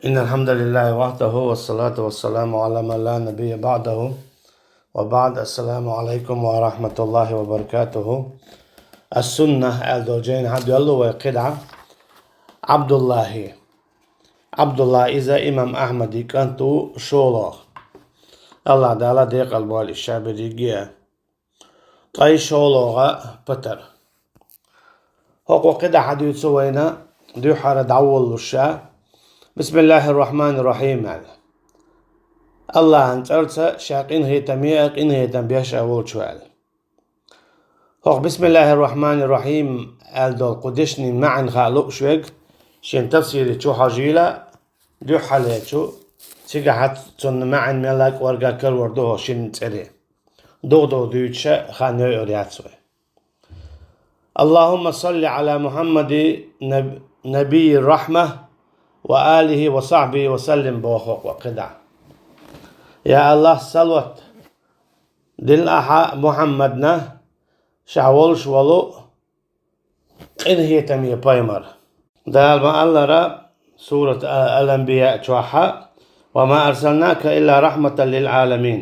إن الحمد لله وحده والصلاة والسلام على من لا نبي بعده وبعد. السلام عليكم ورحمة الله وبركاته. السنة الزوجين عبد الله وقدعة عبد الله إذا إمام أحمد كانتو شولا الله دالا ديق البوال الشعب ديجيا طي شولا بتر هو قدع حديث سوينا دي حارة دعوة الشا بسم الله الرحمن الرحيم الله أنت أرسى شاقين هي تميق إن هي تنبيش أول شوال هو بسم الله الرحمن الرحيم دول قدشني معن خالق شوق شين تفسير شو حجيلة دو حاليتو تيجا حت تون معن ملاك ورقا كل وردوه شين تري دو دوتشا خانيو يورياتسوي اللهم صل على محمد نبي الرحمة وآله وصحبه وسلم بوخوق وقدع يا الله صلوات دل أحا محمدنا شعول شوالو إن هي تمي بايمر دال ما الله را سورة الأنبياء توحى وما أرسلناك إلا رحمة للعالمين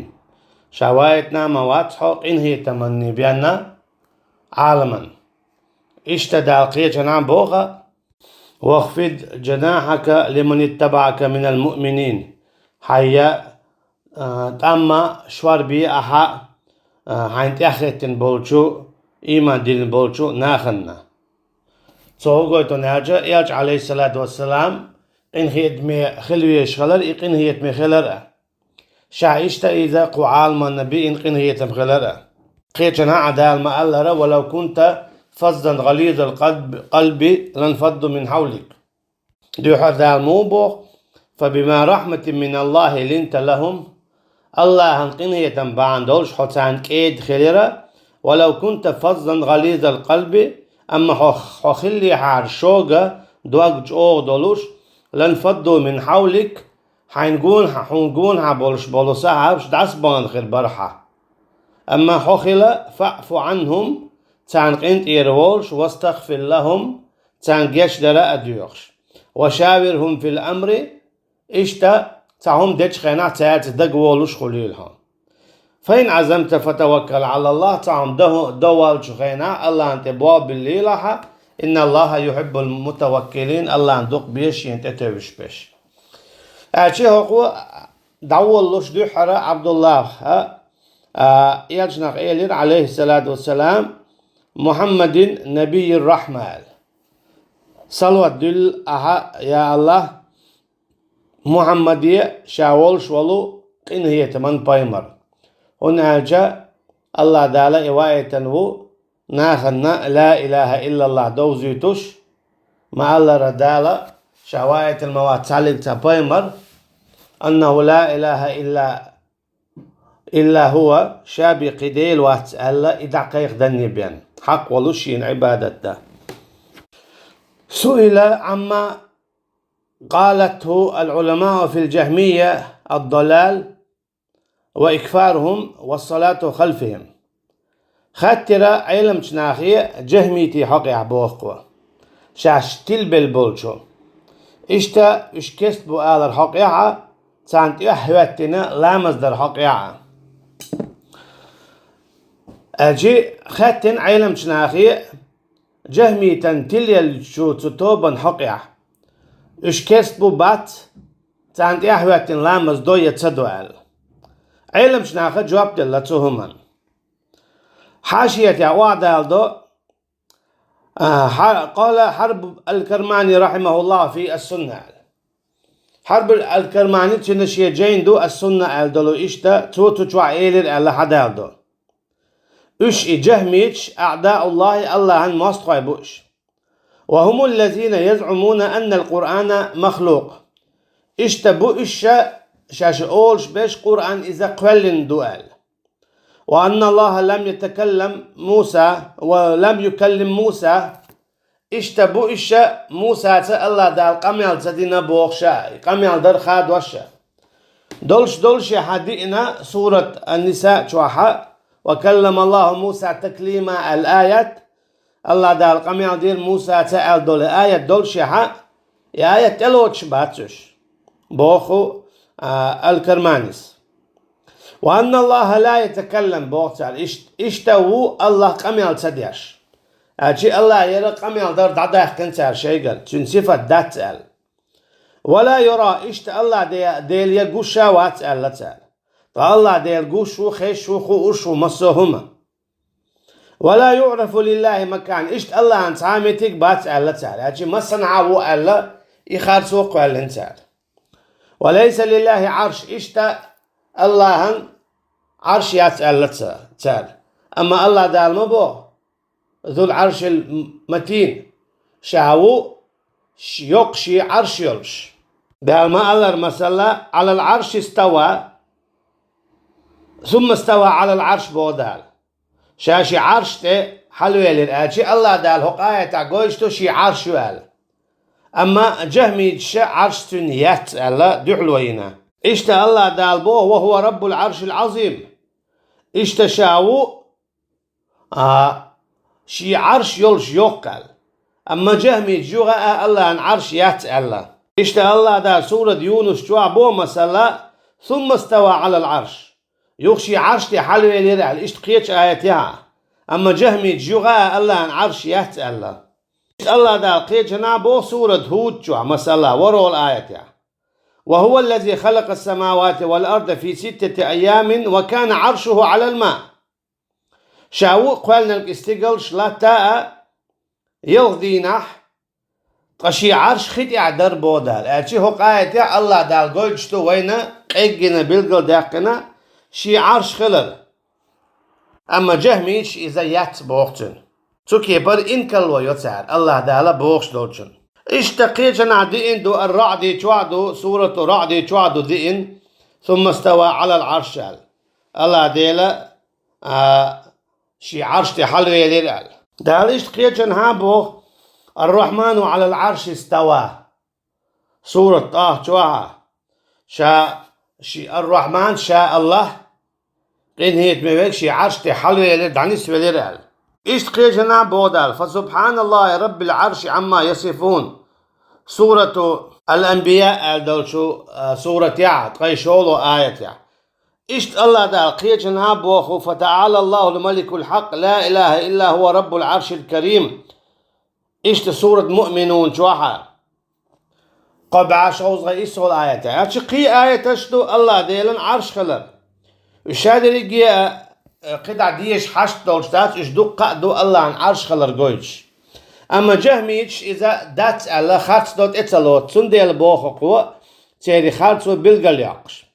شوايتنا مواتحو إن هي تمني بيانا عالما اشتدى القية جنان بوغا واخفض جناحك لمن اتبعك من المؤمنين حيا تاما شوار بي أحا حين تأخذتن بولشو إيمان دين بولشو ناخنا صوغو تناجا يالج عليه الصلاة والسلام إن هي دمي خلوية شغلر إن هي دمي خلر شايشتا إذا قعال من نبي إن هي دمي خلر قيتنا عدال ما ألر ولو كنت فظا غليظ القلب لانفضوا من حولك دي هذا الموبو فبما رحمة من الله لنت لهم الله هنقنية تنبعان دولش حتان كيد خليرا ولو كنت فظا غليظ القلب أما حخلي حار شوغا دوغج أوغ دولوش لانفضوا من حولك حنقون حبولش بولوسا عبش داس بان خير برحة أما حخلا فاعفو عنهم تان قنت إيرولش واستغفر لهم تان جيش دراء ديوخش وشاورهم في الأمر إشتا تاهم ديش خينا تاعت دقوولش خليلهم فإن عزمت فتوكل على الله تاهم دوال شخينا الله أنت بواب الليلة إن الله يحب المتوكلين الله أندوق بيش ينتتوش بيش أشي هو دعوالش دو حرا عبد الله يلجنق إيلين عليه الصلاة والسلام محمد نبي الرحمة صلوات دل أها يا الله محمدية شاول شوالو إن هي تمن بايمر هنا جاء الله دالا إواية تنو ناخنا لا إله إلا الله دوزيتوش ما الله ردالا شواية الموات سالك تبايمر أنه لا إله إلا هو شابي قديل واتسأل إذا قيق دني بيان حق ولوشين عبادته سئل عما قالته العلماء في الجهمية الضلال وإكفارهم والصلاة خلفهم خاترة علم تناخية جهميتي حقي عبوخوا شاش تلبل بولشو اشتا اشكست بو آل الحقيعة تانت احواتنا لا مصدر حقيعة أجي خاتن علم تناخية جهمي تنتلي شو تتوبا حقيعة اشكست بو بات تانت احواتنا لا مصدر يتصدو آل علم شناخة جواب دلة تهما حاشية وعد الدو قال حرب الكرماني رحمه الله في السنة حرب الكرماني تنشي جين دو السنة الدلو إشتا توتو جوع إيلر ألا حدا الدو إش جهميش أعداء الله عن مصطفى بوش وهم الذين يزعمون أن القرآن مخلوق إشتا بو إشا شاش أولش بيش قرآن إذا قلن دوال وأن الله لم يتكلم موسى ولم يكلم موسى اشتبو إشا موسى الله دال قميال تدينا بوخشا قميال در خاد وشا دولش حدينا سورة النساء شوحا وكلم الله موسى تكليما الآيات الله دال قميال دير موسى تأل دول آيات دولش حا آيات تلوش باتش بوخو الكرمانيس. وأن الله لا يتكلم بوغتال اشتوو الله قميال تديش أجي الله يرى قميال دار دعاه كنتار شيء تون صفة داتال ولا يرى اشت الله ديل يقوشا واتال لتال الله ديل قوشو خيشو خوشو مصوهما ولا يعرف لله مكان اشت الله انت عامتك باتال لتال أجي ما صنعوا ألا يخارسوا قوال انتال وليس لله عرش اشت الله عرش يتال لتال أما الله دال مبو ذو العرش المتين شاو يقشي عرش يلش دال ما الله مثلا على العرش استوى ثم استوى على العرش بودال شاشي عرش ته حلوه للآجي الله دال هقاية تاقوشتو شي عرش وال أما جهمي عرش تنيات الله دحلوينا اشت الله دال بو وهو رب العرش العظيم اشت شاو شي عرش يلش يوقل أما جهمي جوغا الله عن عرش يات الله اشت الله دال سورة يونس جوا بو مسلا ثم استوى على العرش يخشي عرش تي حلوه لرعل اشت قيتش آياتها أما جهمي جوغا الله عن عرش يات الله الله دال قيتش نابو سورة هود جوا مسلا ورو الآياتها وهو الذي خلق السماوات والأرض في 6 أيام وكان عرشه على الماء شاو قالنا الاستقل شلاتا يغذينح قشي عرش خد يعدر بودال اتشي هو قايتي الله دال قلجتو وينا قيقنا بالقل داقنا شي عرش خلل اما جهميش اذا يات بوغتن تكي بر انكالو يتعر الله دال بوغش دوتشن اشتقيجنا دئن دو الرعد توعدو سورة رعد توعدو دئن ثم استوى على العرش الله ديلا شي عرش تحلو يليرال داليش تقيجن هابو الرحمن على العرش استوى سورة توعا شي الرحمن شاء الله قين هيت ميوك شي عرش تحلو يلير دانيس يليرال إيش تقيجن هابو دال فسبحان الله رب العرش عما يصفون سورة الأنبياء دولشو سورة يعد قيشولو آية يعد إشت الله دال قيجن هابو فتعالى الله الملك الحق لا إله إلا هو رب العرش الكريم إشت سورة مؤمنون جوحا قبع شوزغا إسو الآية يعد قي آية تشتو الله ديلن عرش خلر وشادر يجي قدع ديش حشت دولشتات إش دو الله عن عرش خلر قويش أما جهميش إذا دات الله خارج دوت إتلوت سنديل بوخو قوة تيري خارجو بالقل يقش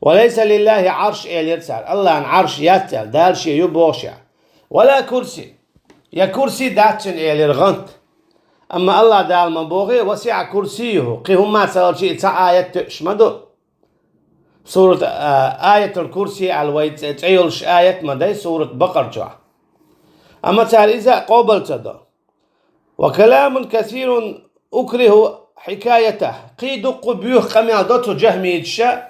وليس لله عرش يرسل الله عن عرش يتل دالشي يبوشع ولا كرسي يا كرسي داتشن يرغنت أما الله دال مبوغي وسع كرسيه قيهم ما سألشي إتسا آية تشمدو سورة آية الكرسي الويت تعيلش آية مدي سورة بقر جوا أما تار إذا قوبل تدو وكلام كثير أكره حكايته قيدق بيوخ قميال دوتو جهميتشا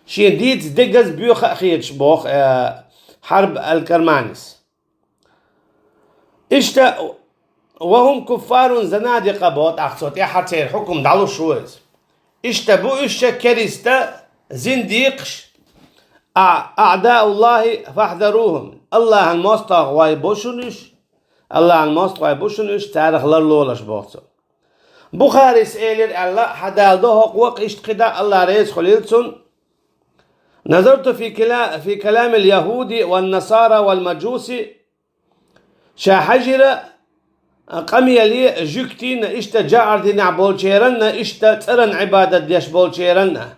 شديد دقز بيوخ أخيرش بوخ حرب الكرمانس اشتا وهم كفار زنادقة بوت أخصوت حتى الحكم دعلو شويز اشتا بوشا كريستا زنديقش أعداء الله فاحذروهم الله المستغ وايبوشنش الله المستوى بوشنش تاريخ لولش بوخسو بخاري سئلر الله حدال ده وق اشتقدا الله رئيس خليلسون نظرت في كلام اليهود والنصارى والمجوسي شاحجر قمي لي جكتين اشتا جعر دي نعبول شيرن اشتا ترن عبادة ديش بول شيرن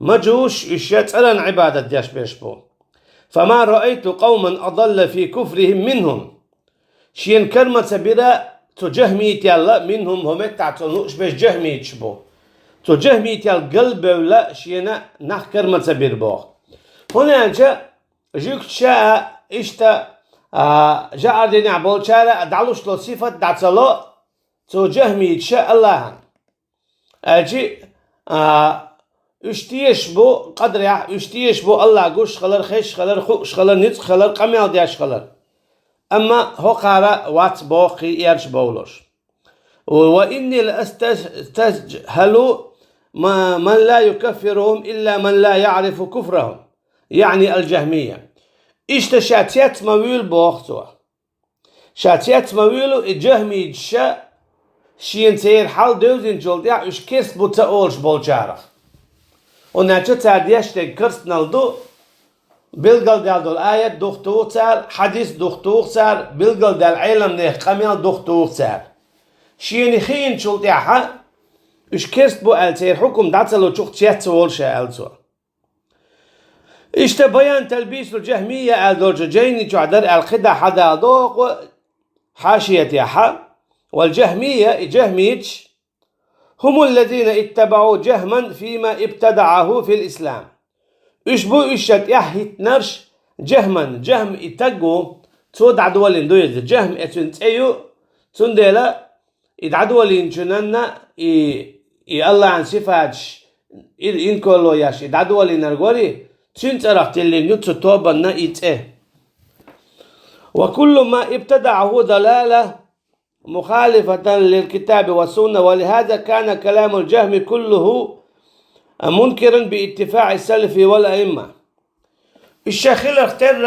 مجوش اشتا ترن عبادة ديش بيشبو فما رأيت قوما أضل في كفرهم منهم شين كلمة سبيرة تجهميت يلا منهم هم تعتنوش بيش جهميت شبو تجهميت يلا قلب ولا شينا نح كلمة سبير بو هنا جاء جيك شاء اشتا جاء عردين عبول شاء دعلوش لو صفة دعتلو تجهميت شاء الله اجي اشتيش بو قدر اشتيش بو الله قوش خلر خيش خلر خوش خلر نتق خلر قميال دياش خلر أما هو قال وات بوقي يرش بولوش وإني لأستجهل من لا يكفرهم إلا من لا يعرف كفرهم، يعني الجهمية. إشتا شاتيات مويل بوقتها شاتيات مويلو الجهمي جشا شين سير حال دوزين جولديا إش كيرست بوتا أولش بولجارخ وناتشو تادياش كرست نالدو بلغل دال الآية دختوخ سار حديث دختوخ سار بلغل دال علم نه قميل دختوخ سار شين خين جولديا إش كيرست بو ألتير حكم داتلو تشوخ تيات أولشا ألتو إشتا بيان تلبيس الجهمية ألدوجا جيني تعدر القدع حدا دوق حاشية حا والجهمية جهميج هم الذين اتبعوا جهما فيما ابتدعه في الإسلام. إشبو إشت يحيت نرش جهم اتقو تود عدوالين دويد جهم اتنت ايو تندلا ادعدوالين جننا الله عن صفاتش إن كله ياش ادعدوالين أرغوري تنت أرختلين يتسو توبنا إيه. وكل ما ابتدعه ضلالة مخالفة للكتاب والسنة، ولهذا كان كلام الجهم كله منكرا باتفاع السلف والأئمة. الشيخ اختر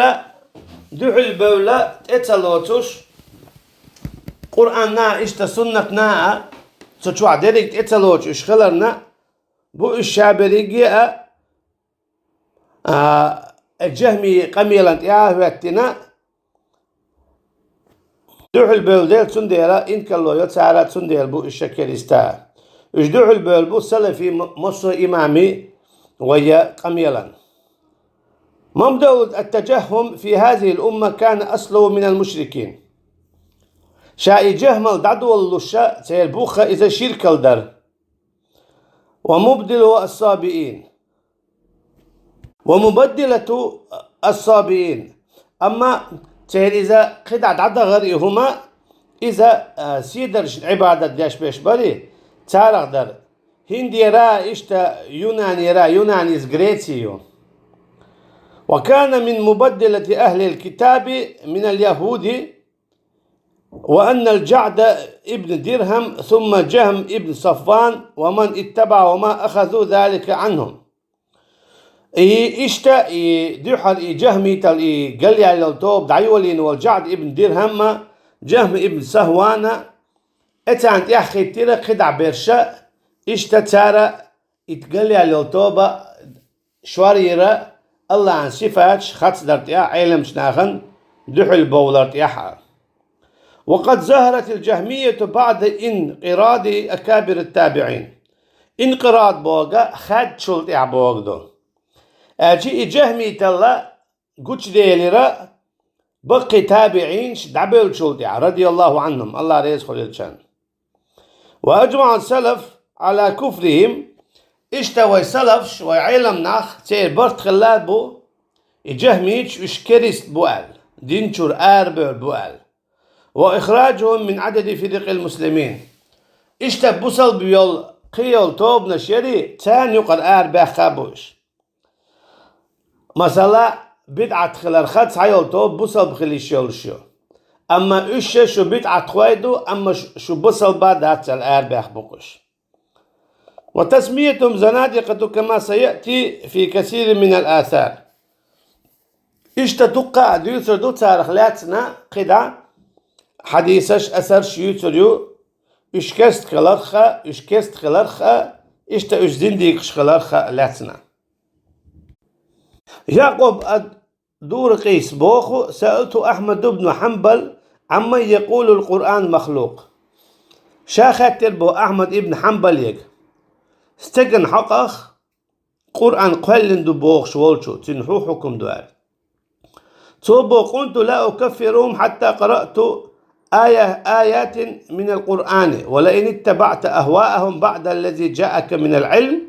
دعو البولة اتلوتوش قرآننا اشتا سنتنا تشوع ديريك اتلوتش اشخلرنا بو الشابريقية الجهمي قميلا ياهواتنا دعو البولة تنديرا إن كاللو يتسارا تندير بو الشكريستا اجدعو البول بو سلفي مصر إمامي ويا قميلا. مبدأ التجهم في هذه الأمة كان أصله من المشركين. شاء جهمل دعدو اللشاء سيربوخة إذا شرك الدر ومبدل الصابئين ومبدلة الصابئين. أما سير إذا قد عدا غريهما إذا سيدر عبادة دياش بيش بري تارغ در هندي را إشتا يوناني را يونانيز غريتيو. وكان من مبدلة أهل الكتاب من اليهود وأن الجعد ابن درهم ثم جهم ابن صفوان ومن اتبع وما أخذوا ذلك عنهم. إشتا دحر جهمي تل قال على الطوب دعيولين والجعد ابن درهم جهم ابن صفوان اتانت يحكي تيرا قدع برشا إشتا تارا اتقال على الطوب شواريرا الله عن صفاتش خط درتيا علم شناخن دحل بولرتيا. وقد ظهرت الجهمية بعد انقراض أكابر التابعين. انقراض بوغا خد شلطيا بوغدو أجي جهمي تلا قوش ديليرا بقي تابعين دعبل شلطيا رضي الله عنهم الله ريز خليلشان. وأجمع السلف على كفرهم. اشتوى سلف شوي علم ناخ تير برت خلابو جهميش اشكرست بوال دينشور آربر بوال وإخراجهم من عدد فرق المسلمين. اشتب بوصل بيول قيول توب نشيري تان يقر آربع خابوش مثلا بدعة خلال خدس عيول توب بوصل بخليش يولشو. أما إشي شو بدعة خويدو أما شو بوصل بعد هاتس الآربع بقوش. وتسميتهم زنادقة كما سيأتي في كثير من الآثار. اشتتقع ديوثر دو تارخ لاتنا قدع حديثش أثر شيوتريو اشكست خلرخا اشتا اشزنديق خلرخا لاتنا. يعقوب دور قيس بوخو سألت أحمد بن حنبل عما يقول القرآن مخلوق. شاخت بو أحمد بن حنبل يك استجن حقخ قرآن قلن دو بوخ شوالشو تنحو حكم دوال توبو قلت لا أكفرهم حتى قرأت آيات من القرآن ولئن اتبعت أهواءهم بعد الذي جاءك من العلم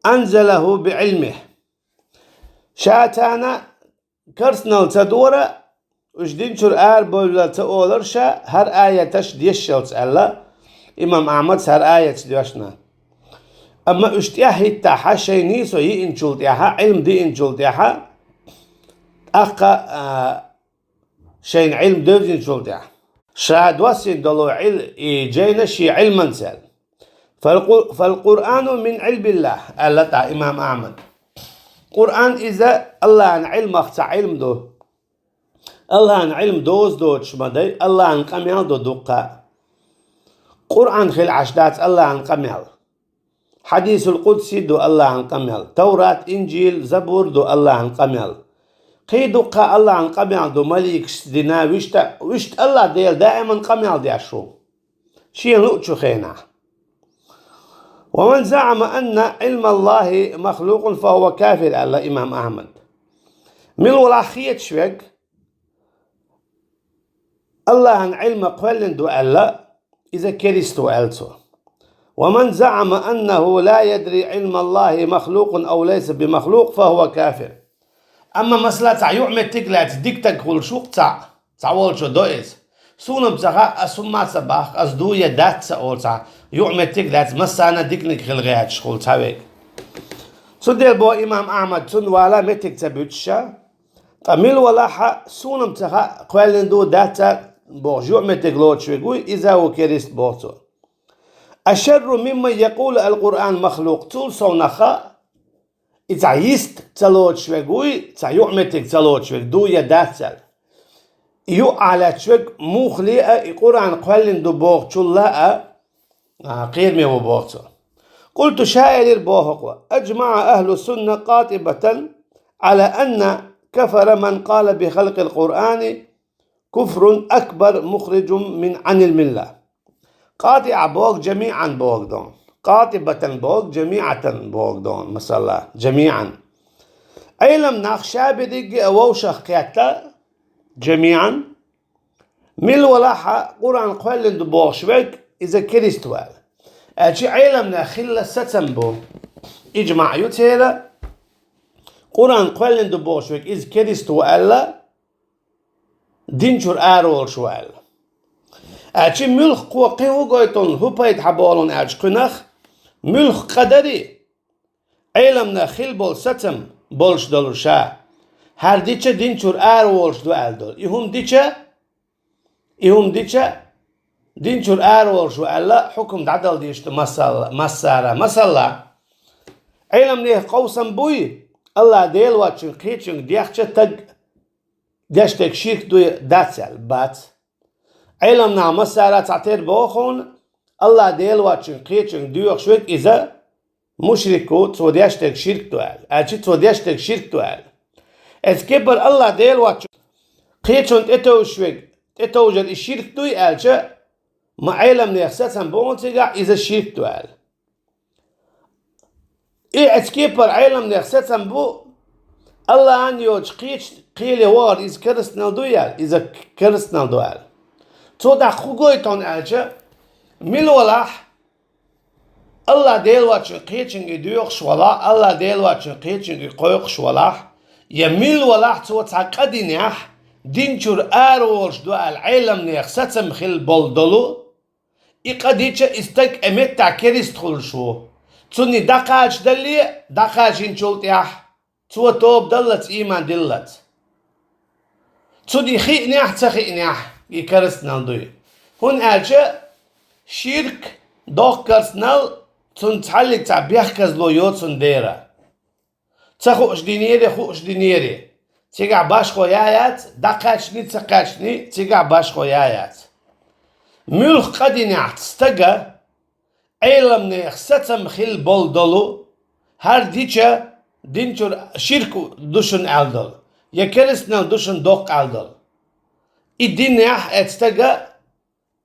أنزله بعلمه. شاتانا كرسنال تدورة وجدينشر بولا تأولرشا هر آية تشديشل تسألا إمام أحمد هر آية تشديشنا. أما اشتياحي تاحا شيء نيسو ينشل تاحا علم دي ينشل تاحا أقا شيء علم دوز ينشل تاحا شاد واسين دلو جينا شي علما سال فالقرآن من علم الله ألا إمام أحمد قرآن إذا الله عن علم أخت علم دو الله عن علم دوز دو شمدي الله عن قميال دو دقة قرآن خل عشدات الله عن قميال حديث القدسي دو الله عن قميال توراة إنجيل زبور دو الله عن قميال قي دقة الله عن قميال دو مليك دينا وشت الله ديل دائما قميال دي عشو شيء نؤتشو خينا ومن زعم أن علم الله مخلوق فهو كافر على إمام أحمد من ولاخية شوك الله عن علم قبل دو ألا إذا كريستو ألتو ومن زعم أنه لا يدري علم الله مخلوق أو ليس بمخلوق فهو كافر أما مسألة يعمل تقلات ديك تقول شوق تعول شو دوئز سونم تغا أسمع صباح أصدو يدات سأولتا يعمل تقلات مسانا ديكنك خلغيات شغل تاويك سوديل بو إمام أحمد سن والا متك تبوتشا تميل ولاحا سونم تغا قوالندو داتا بو يعمل تقلوت شويقوي إذا هو كريست بوتو أشر مما يقول القرآن مخلوق طول صونخا إذا يست تلوت شويقوي إذا يعمل تقلوت شويق دو يداتل يو على شوك مخلئة القرآن قوالين دو بوغ شلاء قيرمي وبوغتو قلت شائر البوغ أجمع أهل السنة قاطبة على أن كفر من قال بخلق القرآن كفر أكبر مخرج عن الملة قاطع بوغ جميعا بوغ دون قاطبة بوغ جميعا بوغ دون مثلا جميعا أي لم نخشى بدق ووشخ كاتا جميعا مل ولاحة قرآن قوالين دو بوغ شوك إذا كريستوال أجي علمنا خلة ستنبو إجماع يتهيلا قرآن قوالين دو بوغ شوك إذا كريستوال دينشور آرول شوال أجي ملخ قوقيو قويتون هو بايد حبالون أجي قنخ ملخ قدري علمنا خل بول ستن بولش دولشا هر دیچه دینچور ولش دو الدول ایهم دیچه دینچور ولش و الا حکم دعدل دیشت مساله علم نه قوسم بوی الله دیل واتشن قیچن دیخچه تگ دشتك شirk دوی داتسل بات علم نه مساله تعتير بوخون الله دیل واتشن قیچن دیوخ شوک إذا مشركو تو دشتك شirk دوال اچی تو دشتك شirk دوال اتكبر الله ديل واتش قيتشون اتوجد الشرك دوي الجا ما علم نيخساتهم بونتيغا إذا الشرك دوال اتكبر علم نيخساتهم بو الله أن يوج قيلي وار إذا كرستنا دويال إذا كرستنا دوال تودا خوغويتون الجا ملولاح الله ديل واتش قيتشن دويخش ولا الله ديل واتش قيتشن قويخش ولا يميل ولاح توتعقدي نيح دينشور آرولش دو العالم نيخ ستم خل بولدلو إقاديشة استك أمت تعكريست خلشو توني دقاش دلي دقاش انشولت يح تو توب دلت إيمان دلت توني خي نيح تخي نيح يكرست نالدوي هون أجا شيرك دوخ كرسنال تون تحلق تعبيخ كزلو يوتسون ديرا تخوش دينيري تيجع باش خويايات دقاشني تقاشني تيجع باش خويايات ملخ قدي نعت استجا علم نيخ ستم خل بولدلو هر ديشا دينشور شركو دوشن ألدل يكرسنا دوشن دوق ألدل الدين نيح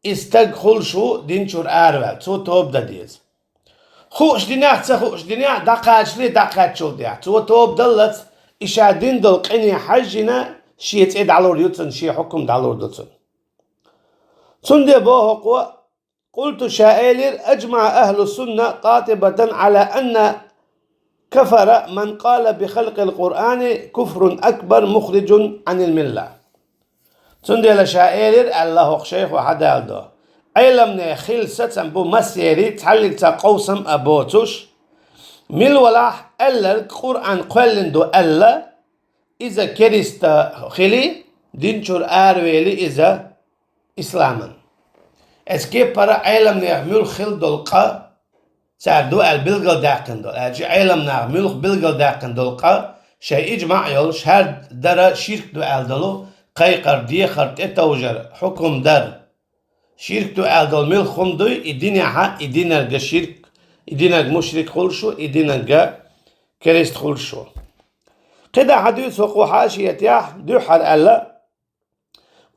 استج خلشو دينشور أروال تو توب دديز خوش ديناح تخوش ديناح دقاش لي دقات شو دياح تو توب دلت إشادين دل قني حجنا شيء تعيد على اليوتن شيء حكم على اليوتن سند بوه قلت شائر أجمع أهل السنة قاطبة على أن كفر من قال بخلق القرآن كفر أكبر مخرج عن الملة سند لشائر الله شيخ وحدالده علمنا خل ستم بو مسيري تحلق تقوسم أبوتوش مل ولاح ألا القرآن قلندو ألا إذا كريست خلي دينشور آرويلي إذا إسلاما اسكي برا علمنا مل خل دلقا ساردو البلغل داقن دول اجي علم ناغ ملخ بلغل داقن دول قا شيء اجماع يولش هر درا شرك دو الدلو قيقر ديخر تتوجر حكم در شرك دو الدل ملخم دو ادينها ادينرغ شرك ادينرغ مشرك خلشو ادينرغ كريست خلشو قدا حديث وقو حاشية يح دوحر ألا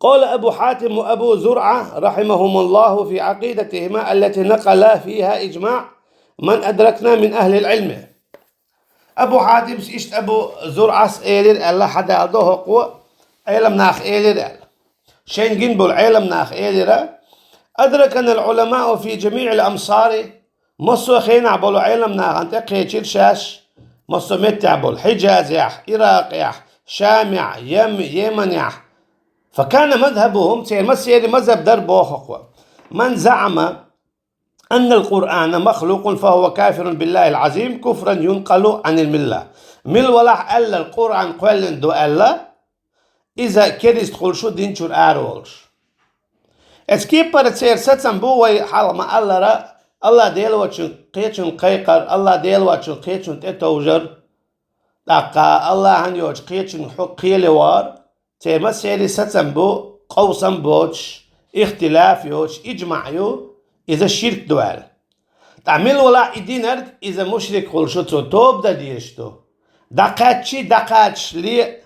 قال أبو حاتم وأبو زرعة رحمهم الله في عقيدتهما التي نقلا فيها إجماع من أدركنا من أهل العلم. أبو حاتم إشت أبو زرعة إيلر ألا حدا أدوه قوة علم ناخ إيلر شين جنبو العلم ناخ إيلر أدركنا العلماء في جميع الأمصار مصر خين عبولو علم ناخ أنت قيتشير شاش مصر متعبول حجاز يح عراق يح شام يمن يح فكان مذهبهم مسيري مذهب دربو خقوة من زعم أن القرآن مخلوق فهو كافر بالله العظيم كفرا ينقل عن الملة مل ولا ألا القرآن قولن دو ألا إذا كريست خلشو دينشور آرولش اسكيب برتسير ستسن بوي حالما ألا را الله ديل وچن قيچن قيقر الله ديل وچن قيچن تتوجر دقا الله هنيوچ قيچن قيل وار تيما سيري ستسن بو قوسن بوش اختلاف يوش اجماع يو إذا شرك دوال تعمل ولا إدينر إذا مشرك خلشو توب دا ديشتو دقاتش لي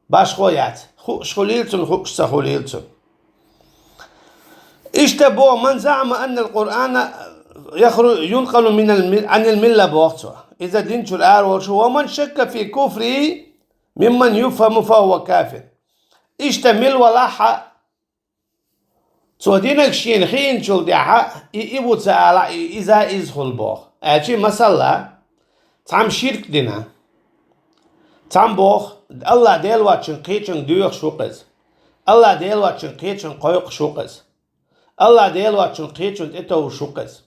باش خويات شخوليلتن خوش سخوليلتن اشتبو من زعم أن القرآن ينقل عن الملة بوقته إذا دينشو الآر ومن شك في كفره ممن يفهم فهو كافر اشتمل ولاحة سودينك شين خين شول ديحا إيبو تسألا إذا إزخل بوخ أجي مثلا تعم شرك دينا تعم بوخ الله ديل واتشن قيتشن ديوخ شوقز الله ديل واتشن قيتشن قيوق شوقز الله ديل واتشن قيتشن إتو شوقز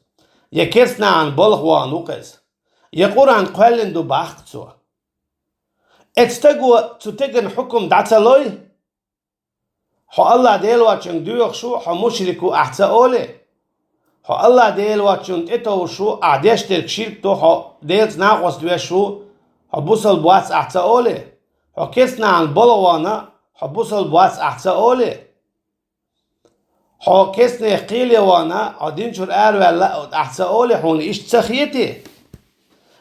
يكسنا عن بلغ وانوقز يقران قولن دو باختسو اتستقو تتقن حكم دعتلوي حو الله ديل واتشن ديوخ شو حو مشركو احتا اولي حو الله ديل واتشن إتو شو اعديشترك شرك تو حو ديلت ناقوس دوه شو حو بوصل بواس احتا اولي حو كسنا عن بلوانا حو بوصل بواس احتا اولي حو كسنا قيلي وانا عدين شور ولا احتا اولي حون ايش تسخيتي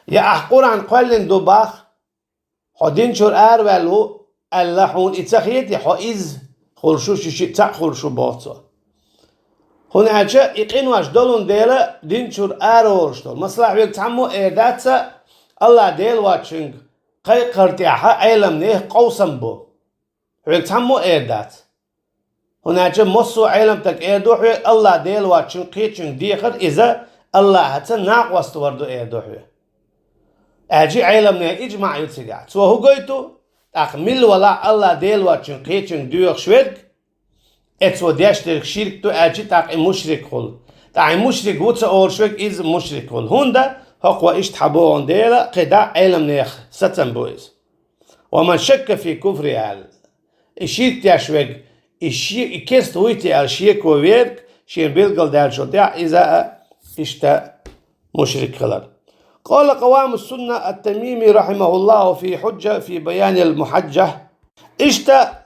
يا احقور عن قولن دو باخ حو دين شور ولو الا حون اتسخيتي حو إز خلشو شيشي تاق خلشو باطا هون اجا اقينواش دولون ديلا دين شور ورشتول مصلح بيك تعمو ايداتسا الله ديل واتشنگ قي قرتيحا علم نيه قوسم بو بيك تعمو ايدات هون اجا مصو علم تك ايدوحي الله ديل واتشن قيتشن ديخر اذا الله هتا ناق واستوردو ايدوحي اجي علم نيه اجماع يتسيقات سو هو قويتو أخمل ولا الله ديل واتشن قيتشن ديوخ شويرك اتسو ديشترك شرك تو اجي تاق مشرك خل تاق مشرك وطا اور شويك إز مشرك خل هون دا هقوى إشت حبوان ديلا قدا علم نيخ ستن بويز ومن شك في كفر آل الشرك تيا شويك كيست ويتي آل شيك وويرك شين بيلقل دال شو تيا إذا إشتا مشرك خلال قال قوام السنة التميمي رحمه الله في حجة في بيان المحجة اشتا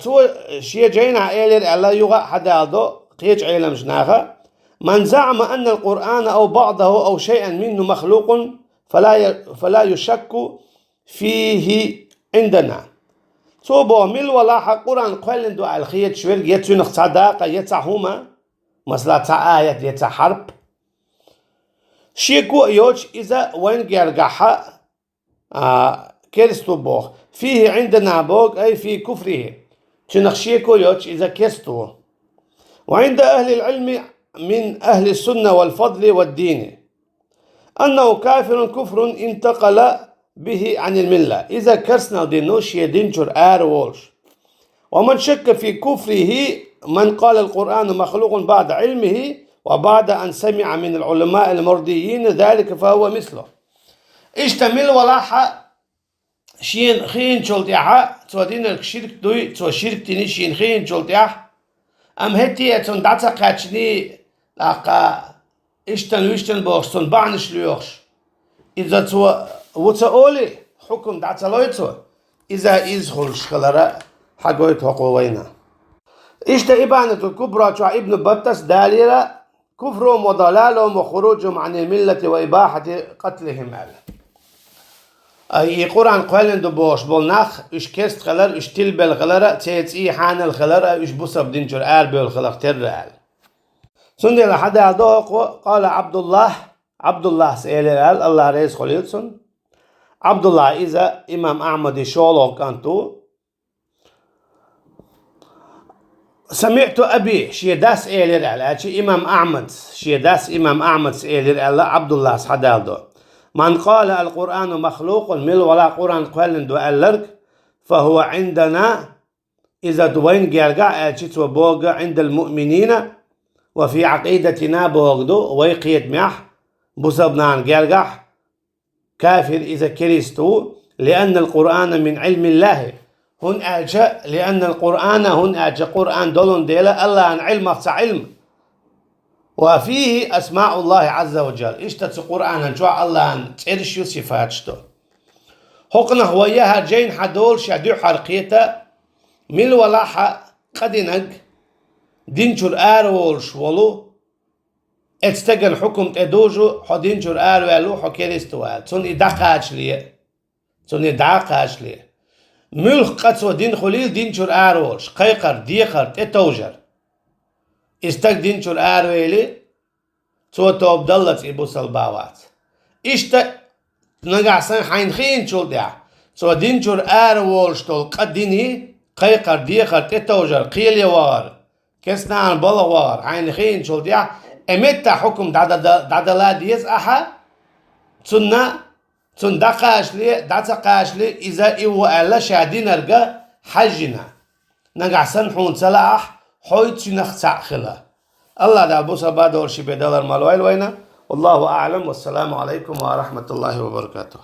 تو شيء جينا ايلر الا يغا حدادو قيج عيلم جناغا من زعم ان القرآن او بعضه او شيئا منه مخلوق فلا يشك فيه عندنا تو بومل ولا قرآن قولن دو الخيط شوير يتسنخ صداقة يتسهما مثلا آية يتحرب شيكو يوش إذا وين جرجحها كرستو بوخ فيه عندنا بوغ أي في كفره تنخ شيكو يوش إذا كرستو وعند أهل العلم من أهل السنة والفضل والدين أنه كافر كفر انتقل به عن الملة إذا كرسنا دينوش يدينجر وولش ومن شك في كفره من قال القرآن مخلوق بعد علمه وبعد أن سمع من العلماء المرضيين ذلك فهو مثله اشتمل ولاحة شين خين شلتيحة تودين الشرك دوي تو شرك تني شين خين شلتيح أم هتي أتون داتا قاتشني لاقا اشتن ويشتن بوخستون بعنش ليوخش إذا تو وتأولي حكم دعت لويتو إذا إزخل شخلرا حقويت حقوينا إشتا إبانة الكبرى تشع ابن بطس داليرا كفرهم وضلالهم وخروجهم عن الملة وإباحة قتلهم أي قرآن قوالن دو بوش بولناخ إش كست خلر إش تلبل خلر تيتي حان الخلر إش بصب دينجر آل بيول خلق تر آل سندي لحد قال عبد الله سئل آل الله رئيس خليلسون عبد الله إذا إمام أحمد شولو كانتو سمعت أبي شيداس إيلر آل إمام أحمد شيداس إمام أحمد سئل آل عبد الله سحدال دو من قال القرآن مخلوق مل ولا قرآن قال دو ألرك فهو عندنا إذا دوين جرجع أشيت وبوجا عند المؤمنين وفي عقيدتنا بوجدو ويقيد مح بصبنان جرجع كافر إذا كريستو لأن القرآن من علم الله هن أجا لأن القرآن هن أجا قرآن دولون ديلا الله عن علم علم وفيه أسماء الله عز وجل إشتت قرآن جوا الله عن ترشيو صفاتشتو حقنا هو يها جين حدول شادو حرقيتا مل ولاحة قدنق دينجر آرول شولو اتستقل حكم تدوجو حو دينجر آرولو حو كريستوال تون إداقاش ليه ملخ قدسو دين خليل دينجر آرولش قيقر ديقر تتوجر استق دينجر آرولي تو توب دلت إبو سلباوات إشتا نقعسان حين خين شول دع تو دينجر آرولش تول قديني قيقر ديقر تتوجر قيل يوار كسنان بلوار حين خين شول دع امتا حكم دعدلا ديز أحا تن دقاش لي إذا إيو ألا شادين أرقا حجنا نقعسان حون سلاح حويت سنخ خلا الله دا بوسا بعد ورشي بدلر مالويل وينا والله أعلم والسلام عليكم ورحمة الله وبركاته.